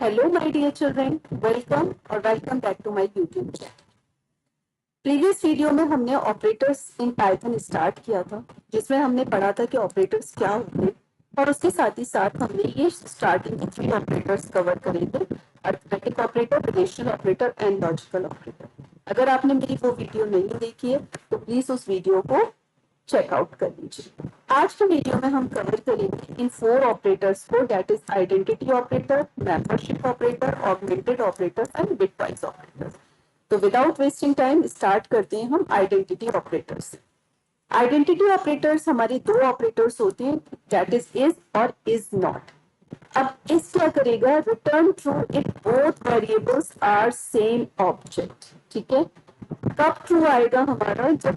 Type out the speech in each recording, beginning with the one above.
Hello my dear children, welcome back to my YouTube channel. Previous video में हमने operators in Python start किया था, जिसमें हमने पढ़ा था कि ऑपरेटर्स क्या होते हैं और उसके साथ ही साथ हमने ये स्टार्टिंग के 3 ऑपरेटर्स कवर करे थे, arithmetic operator, relational operator and logical operator. अगर आपने मेरी वो वीडियो नहीं देखी है तो प्लीज उस वीडियो को चेकआउट कर लीजिए। आज के वीडियो में हम कवर करेंगे इन 4 ऑपरेटर्स को, that is identity operator, membership operator, augmented operator and bitwise operator. तो विदाउट वेस्टिंग टाइम स्टार्ट करते हैं हम आइडेंटिटी ऑपरेटर से। आइडेंटिटी ऑपरेटर्स हमारे 2 ऑपरेटर्स होते हैं, दैट इज और इज नॉट। अब इस क्या करेगा, return true if both variables are same object. ठीक है, कब ट्रू आएगा हमारा, जब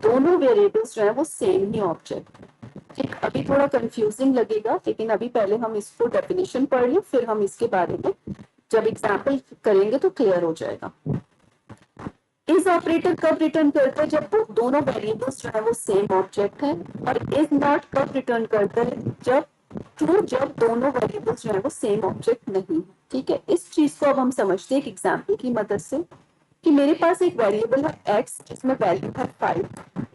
दोनों वेरिएबल्स जो है वो सेम ही ऑब्जेक्ट। ठीक, अभी थोड़ा कंफ्यूजिंग लगेगा, लेकिन अभी पहले हम इसको डेफिनेशन पढ़ लें, फिर हम इसके बारे में जब एग्जाम्पल करेंगे तो क्लियर हो जाएगा। इज ऑपरेटर कब रिटर्न करता है, जब दोनों वेरिएबल्स जो है वो सेम ऑब्जेक्ट है। और इज नॉट कब रिटर्न करता है, जब दोनों वेरिएबल्स जो है वो सेम ऑब्जेक्ट नहीं है। ठीक है, इस चीज को अब हम समझते हैं एक एग्जाम्पल की मदद से, कि मेरे पास एक वेरिएबल है x जिसमें वैल्यू है 5,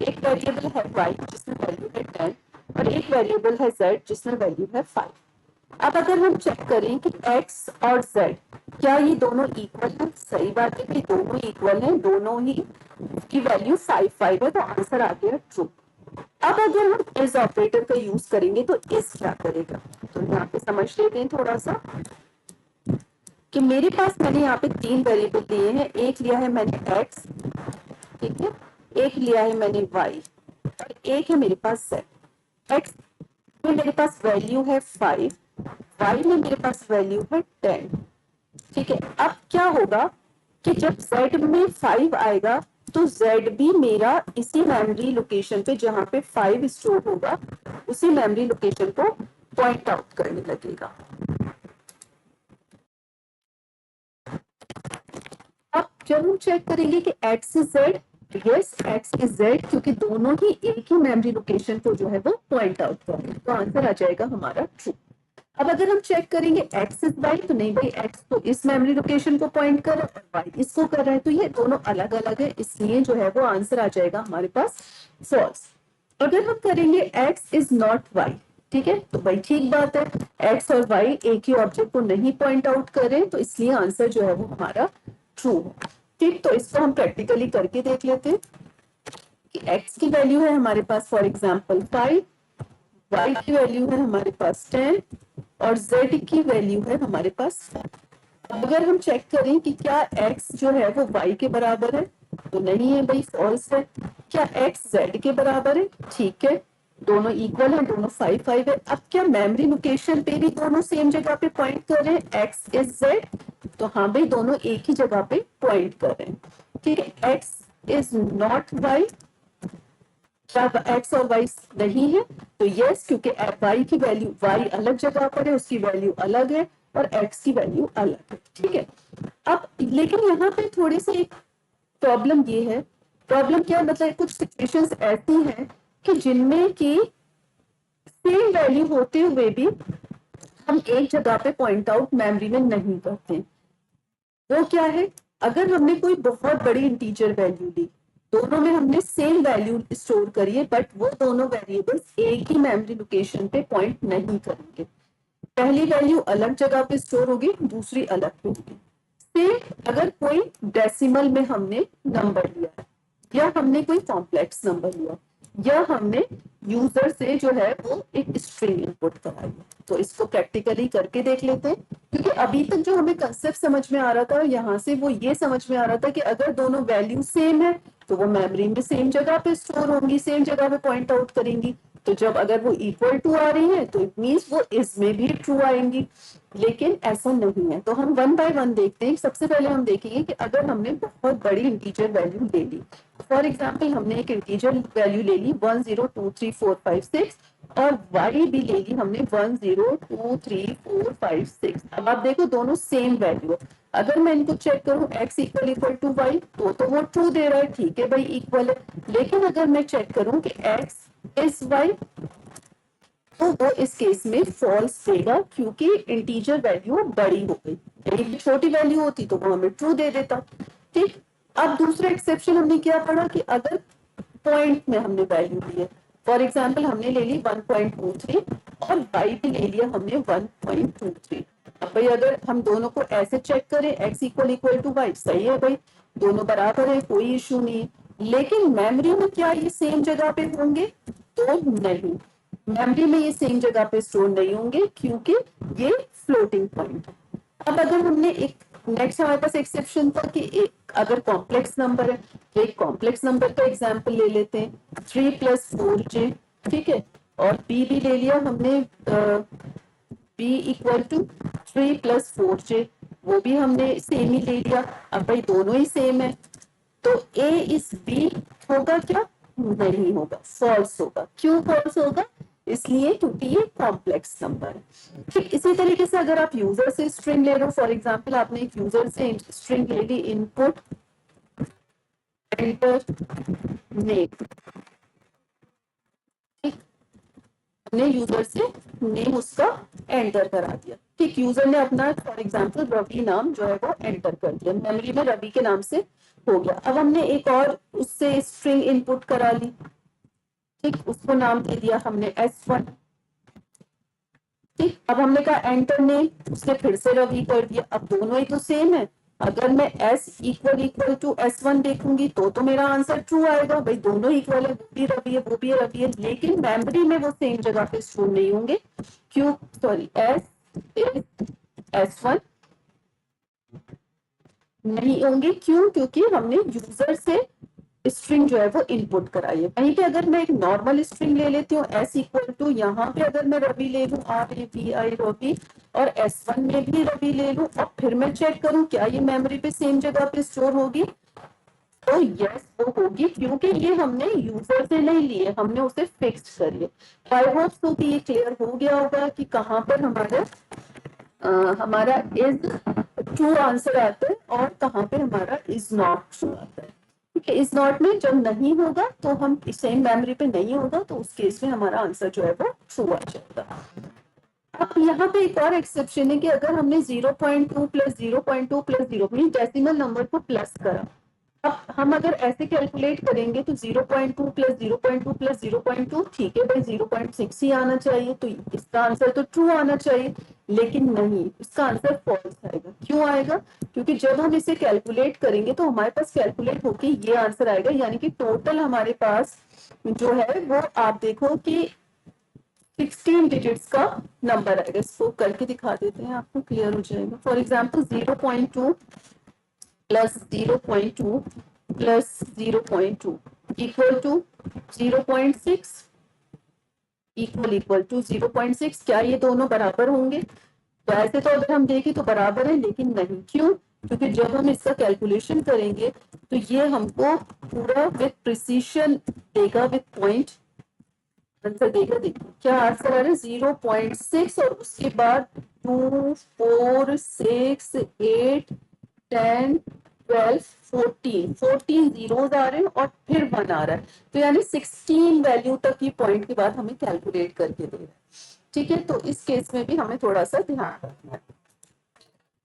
एक वेरिएबल है y जिसमें वैल्यू है 10 और एक वेरिएबल है z जिसमें वैल्यू है 5। अब अगर हम चेक करें कि x और z क्या ये दोनों इक्वल है, सही बात है कि दोनों इक्वल हैं, दोनों ही की वैल्यू 5 है, तो आंसर आ गया ट्रू। अब अगर हम इस ऑपरेटर का यूज करेंगे तो इस क्या करेगा, तो यहाँ पे समझ लेते हैं थोड़ा सा कि मेरे पास मैंने यहाँ पे 3 वेरिएबल लिए हैं। एक लिया है मैंने x, ठीक है, एक लिया है मैंने y और एक है मेरे पास z। x में मेरे पास वैल्यू है 5, y में मेरे पास वैल्यू है 10। ठीक है, अब क्या होगा कि जब z में 5 आएगा तो z भी मेरा इसी मेमोरी लोकेशन पे, जहां पे 5 स्टोर होगा, उसी मेमोरी लोकेशन को पॉइंट आउट करने लगेगा। अब जब हम चेक करेंगे कि x is z, yes x is z, क्योंकि दोनों ही एक ही मेमोरी लोकेशन को जो है वो पॉइंट आउट करेंगे, तो आंसर आ जाएगा हमारा ट्रू। अब अगर हम चेक करेंगे x इज y, तो नहीं भाई, x तो इस मेमोरी लोकेशन को पॉइंट कर रहा है और y इसको कर रहा है, तो ये दोनों अलग अलग है, इसलिए जो है वो आंसर आ जाएगा हमारे पास फॉल्स। अगर हम करेंगे x इज नॉट y, ठीक है, तो भाई ठीक बात है, x और y एक ही ऑब्जेक्ट को नहीं पॉइंट आउट कर रहे, तो इसलिए आंसर जो है वो हमारा ट्रू है। ठीक, तो इसको हम प्रैक्टिकली करके देख लेते हैं कि x की वैल्यू है हमारे पास फॉर एग्जांपल 5, y की वैल्यू है हमारे पास 10 और z की वैल्यू है हमारे पास 5। अगर हम चेक करें कि क्या x जो है वो y के बराबर है, तो नहीं है भाई, फॉल्स है। क्या x z के बराबर है, ठीक है, दोनों इक्वल है, दोनों 5 है। अब क्या मेमोरी लोकेशन पे भी दोनों सेम जगह पे पॉइंट कर रहे हैं, x इज z, तो हाँ भाई दोनों एक ही जगह पे पॉइंट कर रहे हैं। ठीक है, x इज नॉट y, जब x और y नहीं है तो यस, क्योंकि y की वैल्यू y अलग जगह पर है, उसकी वैल्यू अलग है और x की वैल्यू अलग है। ठीक है, अब लेकिन यहाँ पे थोड़ी सी एक प्रॉब्लम ये है, प्रॉब्लम क्या मतलब कुछ सिचुएशंस ऐसी हैं कि जिनमें की सेम वैल्यू होते हुए भी हम एक जगह पे पॉइंट आउट मेमोरी में नहीं करते। वो क्या है, अगर हमने कोई बहुत बड़ी इंटीजर वैल्यू ली, दोनों में हमने सेम वैल्यू स्टोर करी है, बट वो दोनों वेरिएबल्स एक ही मेमोरी लोकेशन पे पॉइंट नहीं करेंगे। पहली वैल्यू अलग जगह पे स्टोर होगी, दूसरी अलग पे होगी। सेम अगर कोई डेसिमल में हमने नंबर लिया है, या हमने कोई कॉम्प्लेक्स नंबर लिया, या हमने यूजर से जो है वो एक स्ट्रिंग इनपुट कराई, तो इसको प्रैक्टिकली करके देख लेते हैं। क्योंकि अभी तक जो हमें कंसेप्ट समझ में आ रहा था, यहाँ से वो ये समझ में आ रहा था कि अगर दोनों वैल्यू सेम है तो वो मेमोरी में सेम जगह पे स्टोर होंगी, सेम जगह पे पॉइंट आउट करेंगी। तो जब अगर वो इक्वल टू आ रही है तो इट मीन्स वो इसमें भी ट्रू आएंगी, लेकिन ऐसा नहीं है। तो हम 1 बाय 1 देखते हैं। सबसे पहले हम देखेंगे कि अगर हमने बहुत बड़ी इंटीजर वैल्यू ले ली, फॉर एग्जाम्पल हमने एक इंटीजर वैल्यू ले ली 1 0 2 3 4 5 6 और y भी ले ली हमने 1 0 2 3 4 5 6। अब आप देखो दोनों सेम वैल्यू है। अगर मैं इनको चेक करूं x इक्वल टू y, तो वो ट्रू दे रहा है, ठीक है भाई इक्वल है। लेकिन अगर मैं चेक करूं कि x इज y, तो वो इस केस में फॉल्स देगा क्योंकि इंटीजर वैल्यू बड़ी हो गई, यदि छोटी वैल्यू होती तो वो हमें ट्रू दे देता। ठीक, अब दूसरा एक्सेप्शन हमने क्या पढ़ा कि अगर पॉइंट में हमने वैल्यू ली है, फॉर एग्जाम्पल हमने ले ली 1.23 और y भी ले लिया हमने 1.23। अब भाई अगर हम दोनों को ऐसे चेक करें x इक्वल टू वाई, सही है भाई, दोनों बराबर है, कोई इशू नहीं है, लेकिन मेमोरी में क्या ये सेम जगह पे होंगे? तो नहीं, मेमोरी में ये सेम जगह पे स्टोर नहीं होंगे क्योंकि ये फ्लोटिंग पॉइंट है। अब अगर हमने एक नेक्स्ट हमारे पास एक्सेप्शन था कि एक अगर कॉम्प्लेक्स नंबर है, तो एक कॉम्प्लेक्स नंबर का एग्जांपल ले लेते हैं 3 + 4j, ठीक है, और b भी ले लिया हमने b इक्वल टू 3 + 4j, वो भी हमने सेम ही ले लिया। अब भाई दोनों ही सेम है तो a इज b होगा क्या? नहीं होगा, फॉल्स होगा। क्यों फॉल्स होगा? इसलिए क्योंकि ये कॉम्प्लेक्स नंबर है। ठीक इसी तरीके से अगर आप यूजर से स्ट्रिंग ले लो, फॉर एग्जांपल आपने एक यूजर से स्ट्रिंग ले ली इनपुट एंटर नेम, हमने यूजर से नेम उसका एंटर करा दिया। ठीक, यूजर ने अपना फॉर एग्जांपल रवि नाम जो है वो एंटर कर दिया, मेमोरी में रवि के नाम से हो गया। अब हमने एक और उससे स्ट्रिंग इनपुट करा ली, ठीक, उसको नाम दे दिया हमने S1। ठीक, अब हमने कहा एंटर नेम, उसने फिर से रवि कर दिया। अब दोनों ही तो सेम है, अगर मैं S इक्वल टू S1 देखूंगी तो मेरा आंसर ट्रू आएगा, भाई दोनों इक्वल है, वो भी रवि है वो भी रवि है, लेकिन मेमोरी में वो सेम जगह पे स्टोर नहीं होंगे। क्यों? सॉरी, S1 नहीं होंगे, क्यों? क्योंकि हमने यूजर से स्ट्रिंग जो है वो इनपुट कराई है। वहीं पे अगर मैं एक नॉर्मल स्ट्रिंग ले लेती हूँ S इक्वल टू, यहाँ पे अगर मैं रवि ले लूँ RAVI रवि, और S1 में भी रवि ले लूँ, और फिर मैं चेक करूँ क्या ये मेमोरी पे सेम जगह पे स्टोर होगी, तो यस वो होगी, क्योंकि ये हमने यूजर से नहीं लिए, हमने उसे फिक्स कर लिया। आई होप सो कि ये क्लियर हो गया होगा कि कहाँ पर हमारा इज ट्रू आंसर आता है और कहाँ पे हमारा इज नॉट ट्रू आता है। ठीक है, इज नॉट में जब नहीं होगा तो हम सेम मेमोरी पे नहीं होगा तो उस केस में हमारा आंसर जो है वो ट्रू आ जाएगा। अब यहाँ पे एक और एक्सेप्शन है कि अगर हमने 0.2 + 0.2 + 0 अपनी डेसिमल नंबर को प्लस करा, अब हम अगर ऐसे कैलकुलेट करेंगे तो 0.2 + 0.2 + 0.2, ठीक है भाई 0.6 ही आना चाहिए, तो इसका आंसर तो ट्रू आना चाहिए, लेकिन नहीं, इसका आंसर फॉल्स आएगा। क्यों आएगा? क्योंकि जब हम इसे कैलकुलेट करेंगे तो हमारे पास कैलकुलेट होके ये आंसर आएगा, यानी कि टोटल हमारे पास जो है वो आप देखो कि 16 डिजिट्स का नंबर आएगा। इसको करके दिखा देते हैं, आपको क्लियर हो जाएगा। For example 0.2 + 0.2 + 0.2 equal to 0.6 equal to 0.6। क्या ये दोनों बराबर होंगे? तो ऐसे तो अगर हम देखें तो बराबर है, लेकिन नहीं। क्यों? क्योंकि जब हम इसका कैलकुलेशन करेंगे तो ये हमको पूरा विथ प्रिसीशन देगा, विथ पॉइंट आंसर देगा। देखिए क्या आंसर आ रहा है, 0.6 और उसके बाद 2 4 6 8 10 12 14 जीरोस आ रहे हैं और फिर 1 आ रहा है, तो यानी 16 वैल्यू तक की पॉइंट के बाद हमें कैलकुलेट करके दे रहा है। ठीक है, तो इस केस में भी हमें थोड़ा सा ध्यान रखना है।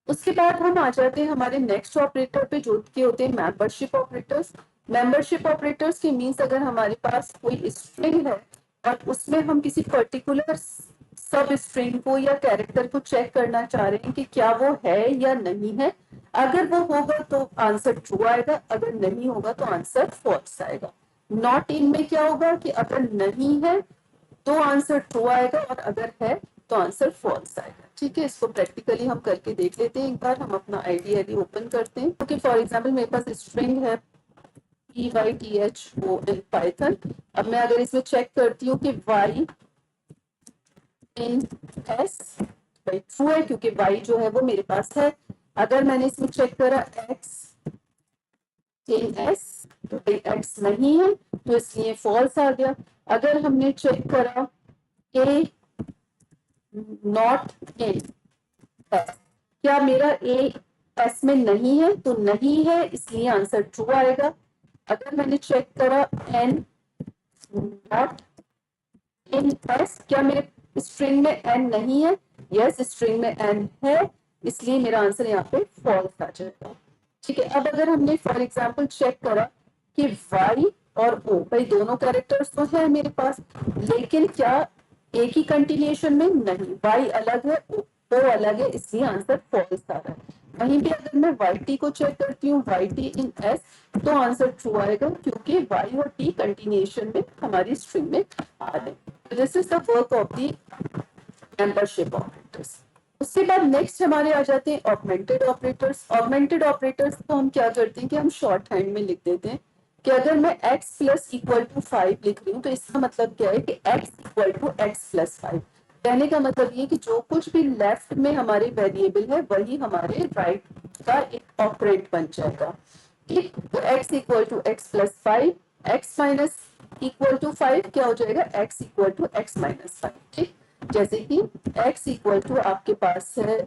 उसके बाद हम आ जाते हैं हमारे नेक्स्ट ऑपरेटर पे, जो के होते हैं मेंबरशिप ऑपरेटर्स। मेंबरशिप ऑपरेटर्स के मीन्स अगर हमारे पास कोई स्ट्रिंग है और उसमें हम किसी पर्टिकुलर सब स्ट्रिंग को या कैरेक्टर को चेक करना चाह रहे हैं कि क्या वो है या नहीं है, अगर वो होगा तो आंसर ट्रू आएगा, अगर नहीं होगा तो आंसर फॉल्स आएगा। नॉट इन में क्या होगा कि अगर नहीं है तो आंसर ट्रू आएगा और अगर है तो आंसर फॉल्स आएगा। ठीक है, इसको प्रैक्टिकली हम करके देख लेते हैं एक बार। हम अपना आईडीएलई ओपन करते हैं, क्योंकि फॉर एग्जांपल मेरे पास स्ट्रिंग है PYTHO इन पाइथन। अब मैं अगर इसमें चेक करती हूँ कि y इन s, भाई ट्रू है क्योंकि y जो है वो मेरे पास है। अगर मैंने इसमें चेक करा x इन s, तो भाई x नहीं है तो इसलिए फॉल्स आ गया। अगर हमने चेक करा a नॉट इन एस, क्या मेरा ए एस में नहीं है, तो नहीं है इसलिए आंसर ट्रू आएगा। अगर मैंने चेक करा एन नॉट इन एस, क्या मेरे स्ट्रिंग में n नहीं है, यस स्ट्रिंग में n है, इसलिए मेरा आंसर यहाँ पे फॉल्स आ जाएगा। ठीक है, अब अगर हमने फॉर एग्जाम्पल चेक करा कि y और o भाई दोनों कैरेक्टर्स तो है मेरे पास, लेकिन क्या एक ही कंटिन्यूएशन में नहीं, y अलग है o अलग है, इसलिए आंसर फॉल्स आ रहा है। वहीं पे अगर मैं yt को चेक करती हूँ yt इन s, तो आंसर ट्रू आएगा क्योंकि y और t कंटिन्यूएशन में हमारी स्ट्रिंग में आ रहे हैं। This is the work of the membership operators. उसके बाद नेक्स्ट हमारे आ जाते हैं ऑगमेंटेड ऑपरेटर्स। ऑगमेंटेड ऑपरेटर्स को हम क्या करते हैं कि हम शॉर्ट हैंड में लिख देते हैं कि अगर मैं x प्लस इक्वल टू 5 लिख रही हूँ तो इसका मतलब क्या है कि x equal to x plus 5। कहने का मतलब ये कि जो कुछ भी लेफ्ट में हमारे वेरिएबल है वही हमारे राइट का एक ऑपरेट बन जाएगा। ठीक, तो x equal to x plus 5, x minus equal to 5 क्या हो जाएगा, x equal to x minus 5। ठीक, जैसे कि x इक्वल टू आपके पास है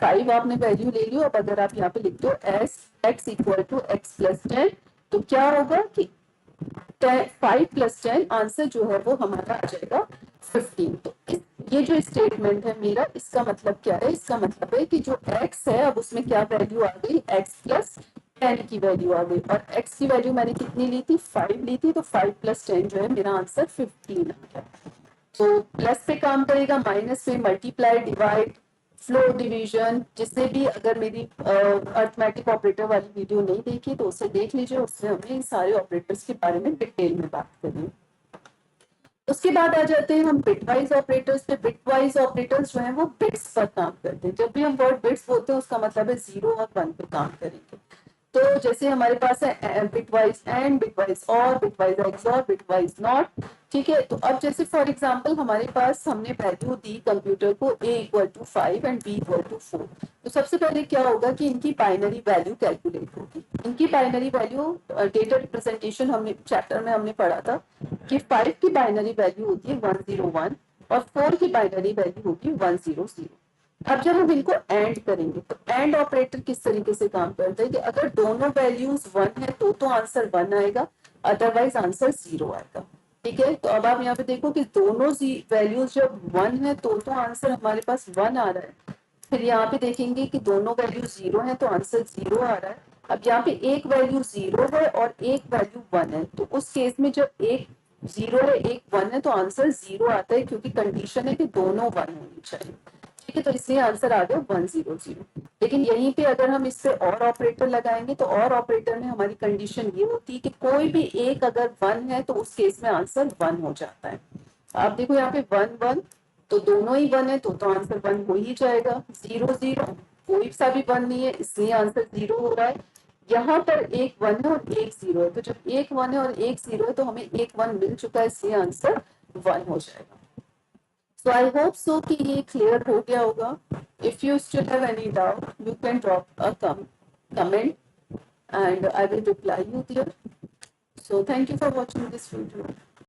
5, आपने वैल्यू ले ली, अब अगर आप यहाँ पे लिखते हो as x equal to x plus 10, तो क्या होगा कि 5 प्लस 10 आंसर जो है वो हमारा आ जाएगा 15। तो ये जो स्टेटमेंट है मेरा, इसका मतलब क्या है, इसका मतलब है कि जो x है अब उसमें क्या वैल्यू आ गई, x प्लस 10 की वैल्यू आ गई, और x की वैल्यू मैंने कितनी ली थी, 5 ली थी, तो 5 प्लस 10 जो है मेरा आंसर 15 आ गया। तो प्लस पे काम करेगा, माइनस पे मल्टीप्लाई, डिवाइड, फ्लो, डिवीजन, जिसने भी अगर मेरी अर्थमेटिक ऑपरेटर वाली वीडियो नहीं देखी तो उसे देख लीजिए, उससे हमने इन सारे ऑपरेटर्स के बारे में डिटेल में बात करी। उसके बाद आ जाते हैं हम बिटवाइज ऑपरेटर्स पे। बिटवाइज ऑपरेटर्स जो है वो बिट्स पर काम करते हैं। जब भी हम वर्ड बिट्स बोलते हैं उसका मतलब है 0 और 1 पे काम करेंगे। तो जैसे हमारे पास है बिटवाइज एंड, बिटवाइज और, बिटवाइज एक्सऑर, बिटवाइज नॉट। ठीक है, तो अब जैसे फॉर एग्जांपल हमारे पास हमने वैल्यू दी कंप्यूटर को a equal to 5 and b equal to 4, तो सबसे पहले क्या होगा कि इनकी बाइनरी वैल्यू कैलकुलेट होगी। इनकी बाइनरी वैल्यू डेटा रिप्रेजेंटेशन हमने चैप्टर में हमने पढ़ा था कि 5 की बाइनरी वैल्यू होती है 101 और 4 की बाइनरी वैल्यू होगी 100। अब जब हम इनको एंड करेंगे तो एंड ऑपरेटर किस तरीके से काम करता है कि अगर दोनों वैल्यूज 1 है तो आंसर 1 आएगा, अदरवाइज आंसर 0 आएगा। ठीक है, तो अब आप यहाँ पे देखो कि दोनों वैल्यूज जब 1 है तो आंसर हमारे पास 1 आ रहा है। फिर यहाँ पे देखेंगे कि दोनों वैल्यू 0 है तो आंसर 0 आ रहा है। अब यहाँ पे एक वैल्यू 0 है और एक वैल्यू 1 है, तो उस केस में जब एक 0 है एक 1 है तो आंसर 0 आता है, क्योंकि कंडीशन है कि दोनों 1 होनी चाहिए। ठीक है, तो इसलिए आंसर आ गया 100। लेकिन यहीं पे अगर हम इस पे और ऑपरेटर लगाएंगे तो और ऑपरेटर में हमारी कंडीशन ये होती है कि कोई भी एक अगर 1 है तो उस केस में आंसर 1 हो जाता है। आप देखो यहाँ पे 1 1, तो दोनों ही 1 है तो आंसर 1 हो ही जाएगा। 0 0, कोई सा भी 1 नहीं है इसलिए आंसर 0 हो रहा है। यहाँ पर एक 1 है और एक 0 है, तो जब एक 1 है और एक 0 है तो हमें एक 1 मिल चुका है, इसलिए आंसर 1 हो जाएगा। So I hope so कि ये क्लियर हो गया होगा। If you still have any doubt, you can drop a comment and I will reply you there. So thank you for watching this video.